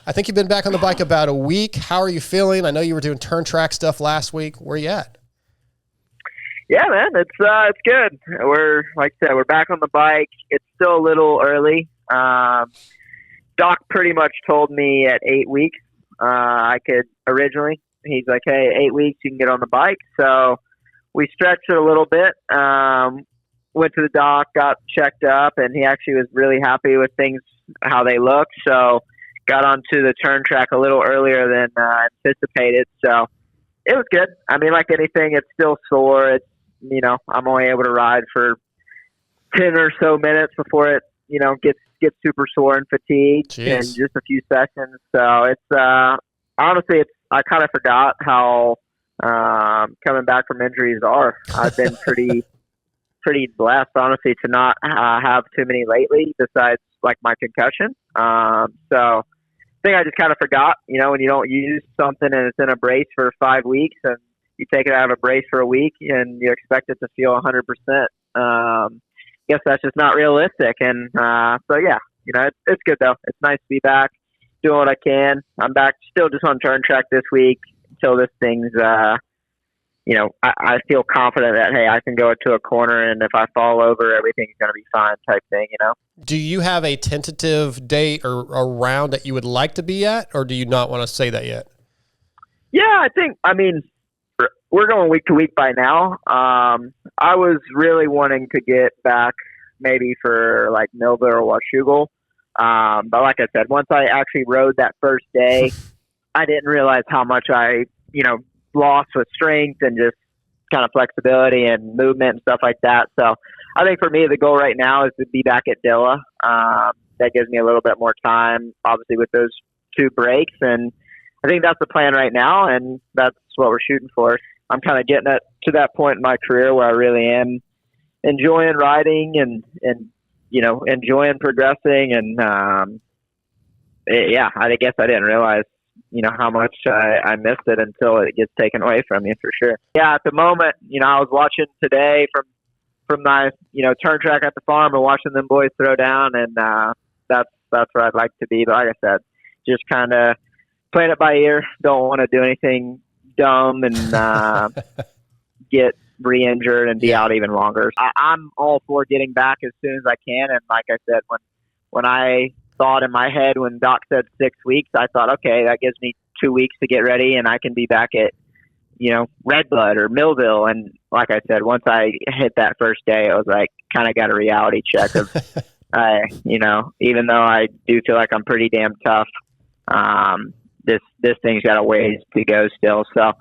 I think you've been back on the bike about a week. How are you feeling? I know you were doing turn track stuff last week. Where are you at? Yeah, man, it's good. Like I said, we're back on the bike. It's still a little early. Doc pretty much told me at 8 weeks, I could originally. He's like, hey, 8 weeks, you can get on the bike. So we stretched it a little bit. Went to the doc, got checked up, and he actually was really happy with things, how they look. So got onto the turn track a little earlier than anticipated. So it was good. I mean, like anything, it's still sore. It's, I'm only able to ride for 10 or so minutes before it, gets super sore and fatigued in just a few sessions. So it's, honestly, I kind of forgot how coming back from injuries are. I've been pretty blessed, honestly, to not have too many lately besides like my concussion. So I think I just kind of forgot, when you don't use something and it's in a brace for 5 weeks and you take it out of a brace for a week and you expect it to feel 100%. Guess that's just not realistic. And so, yeah, it's good though. It's nice to be back doing what I can. I'm back still just on turn track this week until this thing's, I feel confident that, hey, I can go into a corner and if I fall over, everything's going to be fine type thing, Do you have a tentative date or a round that you would like to be at, or do you not want to say that yet? Yeah, we're going week to week by now. I was really wanting to get back maybe for like Millville or Washougal. But like I said, once I actually rode that first day, I didn't realize how much I, lost with strength and just kind of flexibility and movement and stuff like that. So I think for me, the goal right now is to be back at Dilla. That gives me a little bit more time, obviously, with those 2 breaks. And I think that's the plan right now, and that's what we're shooting for. I'm kind of getting to that point in my career where I really am enjoying riding and enjoying progressing. And, I guess I didn't realize, how much I missed it until it gets taken away from you, for sure. Yeah, at the moment, I was watching today from my, turn track at the farm and watching them boys throw down, and that's where I'd like to be. But like I said, just kind of playing it by ear. Don't want to do anything dumb and get re-injured and be out even longer. I'm all for getting back as soon as I can, and like I said, when I thought in my head when Doc said 6 weeks, I thought, okay, that gives me 2 weeks to get ready and I can be back at, Red Blood or Millville. And like I said, once I hit that first day, I was like, kind of got a reality check of, even though I do feel like I'm pretty damn tough, this thing's got a ways to go still. So,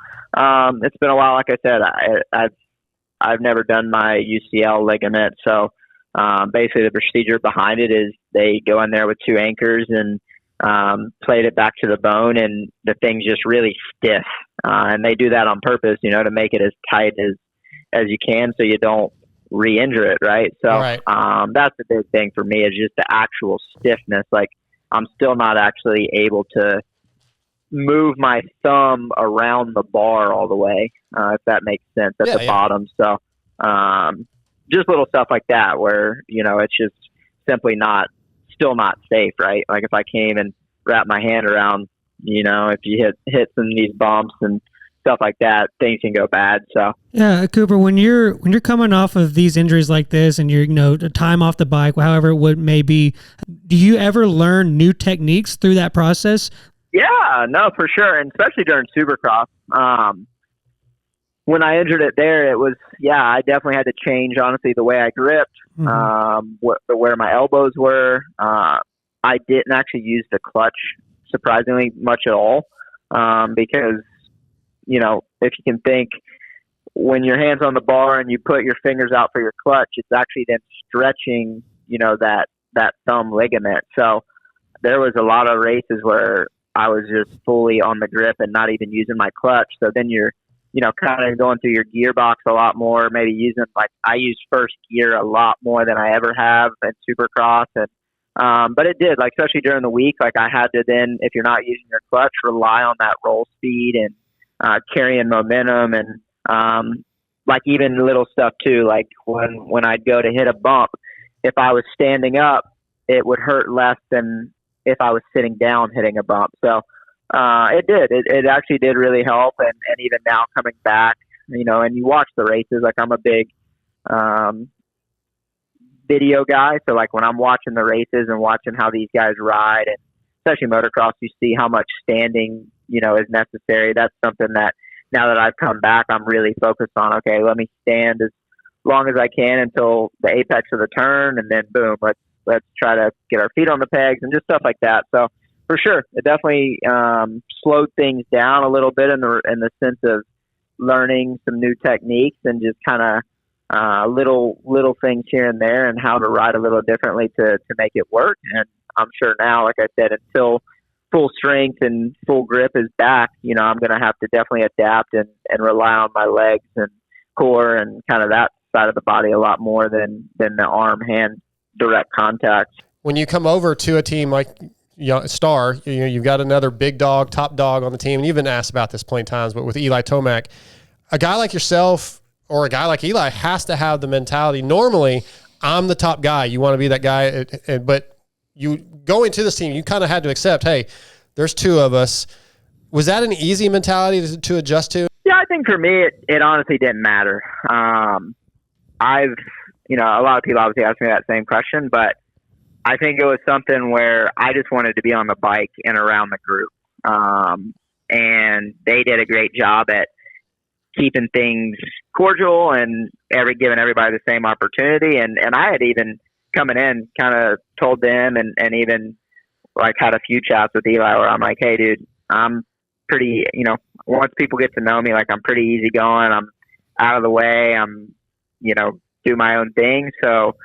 it's been a while. Like I said, I've never done my UCL ligament. So, basically the procedure behind it is they go in there with 2 anchors and plate it back to the bone, and the thing's just really stiff. And they do that on purpose, to make it as tight as you can so you don't re-injure it, right? So right. That's the big thing for me is just the actual stiffness. Like I'm still not actually able to move my thumb around the bar all the way, if that makes sense, at the bottom. So just little stuff like that where, it's just simply still not safe, right? Like if I came and wrapped my hand around, if you hit some of these bumps and stuff like that, things can go bad. So yeah, Cooper, when you're coming off of these injuries like this and you're, time off the bike, however it may be, do you ever learn new techniques through that process? Yeah, no, for sure. And especially during Supercross. When I injured it there, it was, I definitely had to change, honestly, the way I gripped, where my elbows were. I didn't actually use the clutch, surprisingly, much at all, because, if you can think, when your hand's on the bar and you put your fingers out for your clutch, it's actually then stretching, that thumb ligament. So there was a lot of races where I was just fully on the grip and not even using my clutch. So then you're, kind of going through your gearbox a lot more, maybe using, like, I use first gear a lot more than I ever have in Supercross. And, but it did, like, especially during the week, like, I had to then, if you're not using your clutch, rely on that roll speed and carrying momentum. And, like, even little stuff too, like when I'd go to hit a bump, if I was standing up, it would hurt less than if I was sitting down hitting a bump. So it did. It actually did really help. And even now coming back, you know, and you watch the races, like I'm a big video guy. So like when I'm watching the races and watching how these guys ride, and especially motocross, you see how much standing, you know, is necessary. That's something that now that I've come back, I'm really focused on. Okay, let me stand as long as I can until the apex of the turn, and then boom, let's try to get our feet on the pegs and just stuff like that. So for sure, it definitely slowed things down a little bit in the sense of learning some new techniques and just kind of little things here and there, and how to ride a little differently to make it work. And I'm sure now, like I said, until full strength and full grip is back, you know, I'm going to have to definitely adapt and rely on my legs and core and kind of that side of the body a lot more than the arm hand direct contact. When you come over to a team like Star, you know, you've got another big dog, top dog on the team, and you've been asked about this plenty of times, but with Eli Tomac, a guy like yourself or a guy like Eli has to have the mentality. Normally, I'm the top guy. You want to be that guy, but you go into this team, you kind of had to accept, hey, there's two of us. Was that an easy mentality to adjust to? Yeah, I think for me, it honestly didn't matter. You know, a lot of people obviously ask me that same question, but I think it was something where I just wanted to be on the bike and around the group. And they did a great job at keeping things cordial and giving everybody the same opportunity. And I had even coming in kind of told them and even like had a few chats with Eli where I'm like, hey dude, I'm pretty, you know, once people get to know me, like I'm pretty easygoing. I'm out of the way. I'm, you know, do my own thing. So,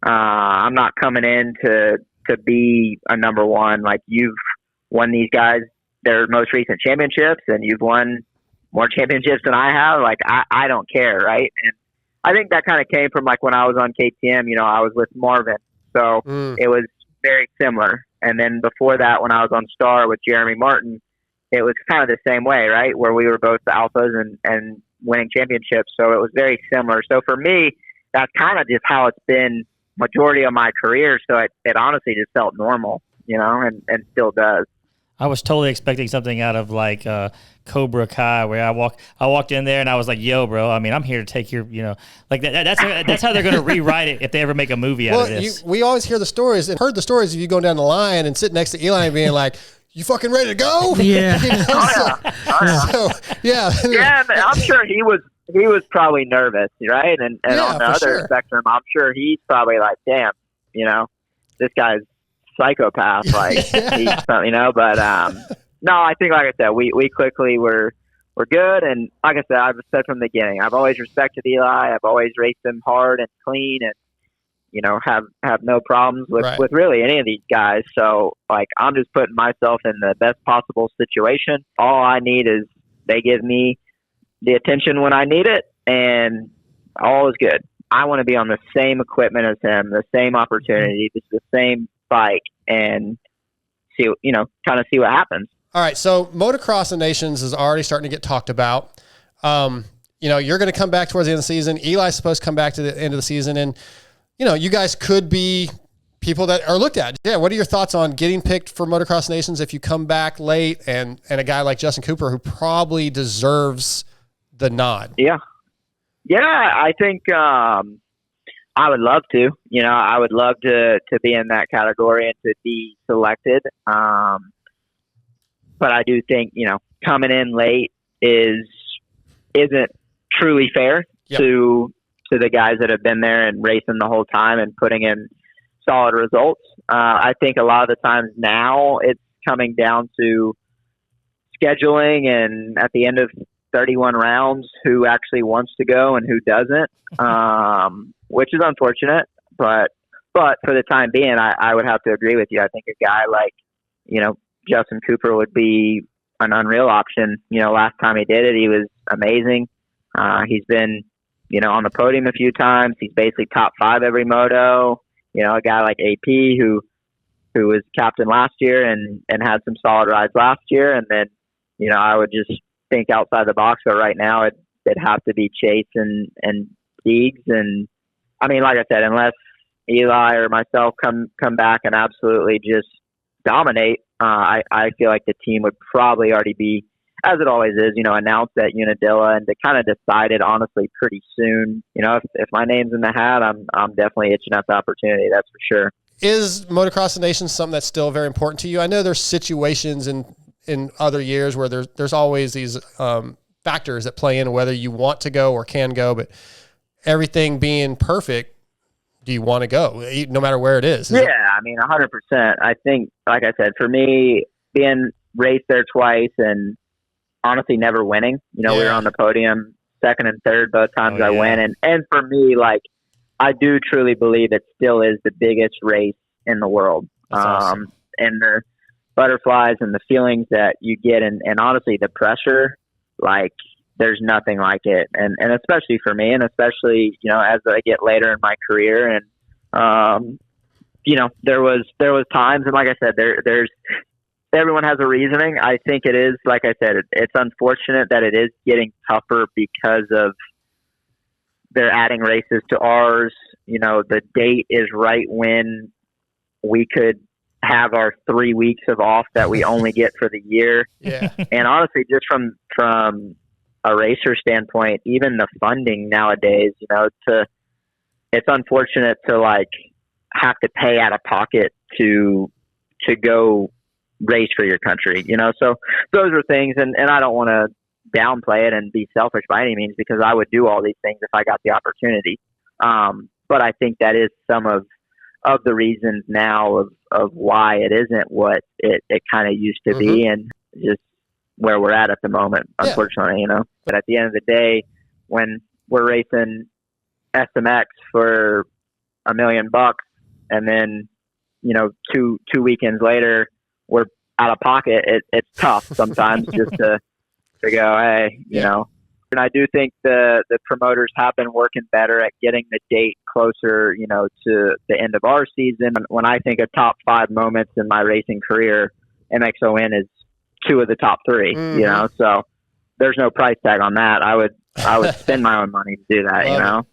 I'm not coming in to be a number one. Like you've won these guys their most recent championships and you've won more championships than I have. Like I don't care. Right. And I think that kind of came from like when I was on KTM, you know, I was with Marvin. So it was very similar. And then before that, when I was on Star with Jeremy Martin, it was kind of the same way, right? Where we were both the alphas and winning championships. So it was very similar. So for me, that's kind of just how it's been majority of my career. So it honestly just felt normal, you know, and still does. I was totally expecting something out of like Cobra Kai, where I walked in there and I was like, "Yo, bro! I mean, I'm here to take your, you know, like that's how they're going to rewrite it if they ever make a movie out of this." We always hear the stories and heard the stories of you going down the line and sitting next to Eli and being like, "You fucking ready to go?" Yeah. You know, yeah. Yeah, but I'm sure he was probably nervous, right? And on the other spectrum, I'm sure he's probably like, "Damn, you know, this guy's psychopath," like he's, you know. But no, I think like I said, we quickly were good, and like I said, I've said from the beginning, I've always respected Eli. I've always raced him hard and clean, and you know, have no problems with really any of these guys. So like I'm just putting myself in the best possible situation. All I need is they give me the attention when I need it, and all is good. I want to be on the same equipment as him, the same opportunity, just the same bike, and see, you know, kind of see what happens. All right, so Motocross Nations is already starting to get talked about. You know, you're going to come back towards the end of the season. Eli's supposed to come back to the end of the season, and you know, you guys could be people that are looked at. Yeah, what are your thoughts on getting picked for Motocross Nations if you come back late, and a guy like Justin Cooper who probably deserves the nod? Yeah, I think I would love to. You know, I would love to be in that category and to be selected. But I do think, you know, coming in late isn't truly fair to the guys that have been there and racing the whole time and putting in solid results. I think a lot of the times now it's coming down to scheduling, and at the end of 31 rounds, who actually wants to go and who doesn't, which is unfortunate. But for the time being, I would have to agree with you. I think a guy like, you know, Justin Cooper would be an unreal option. You know, last time he did it, he was amazing. He's been, you know, on the podium a few times. He's basically top 5 every moto. You know, a guy like AP who was captain last year and had some solid rides last year. And then, you know, I would just think outside the box, but right now it'd have to be Chase and Deegs. And I mean, like I said, unless Eli or myself come back and absolutely just dominate, I feel like the team would probably already be, as it always is, announced at Unadilla, and to kind of decide it honestly pretty soon. If my name's in the hat, I'm definitely itching at the opportunity. That's for sure. Is Motocross Nation something that's still very important to you? I know there's situations in other years where there's always these factors that play in whether you want to go or can go, but everything being perfect, do you want to go no matter where it is? 100%. I think, like I said, for me, being raced there twice and honestly never winning, we were on the podium second and third both times I went. And for me, like, I do truly believe it still is the biggest race in the world. Awesome. And the butterflies and the feelings that you get, and honestly the pressure, like, there's nothing like it. And especially for me, and especially, as I get later in my career, and, there was times, and like I said, there's everyone has a reasoning. I think it is, like I said, it's unfortunate that it is getting tougher because of they're adding races to ours. The date is right when we could have our 3 weeks of off that we only get for the year. Yeah. And honestly, just from a racer standpoint, even the funding nowadays, it's unfortunate to like have to pay out of pocket to go race for your country, so those are things, and I don't want to downplay it and be selfish by any means, because I would do all these things if I got the opportunity. But I think that is some of the reasons now of why it isn't what it kind of used to be, and just where we're at the moment, unfortunately, But at the end of the day, when we're racing SMX for $1 million, and then, two weekends later, we're out of pocket, it's tough sometimes just to go, hey, And I do think the promoters have been working better at getting the date closer, to the end of our season. When I think of top 5 moments in my racing career, MXON is 2 of the top 3, so there's no price tag on that. I would spend my own money to do that,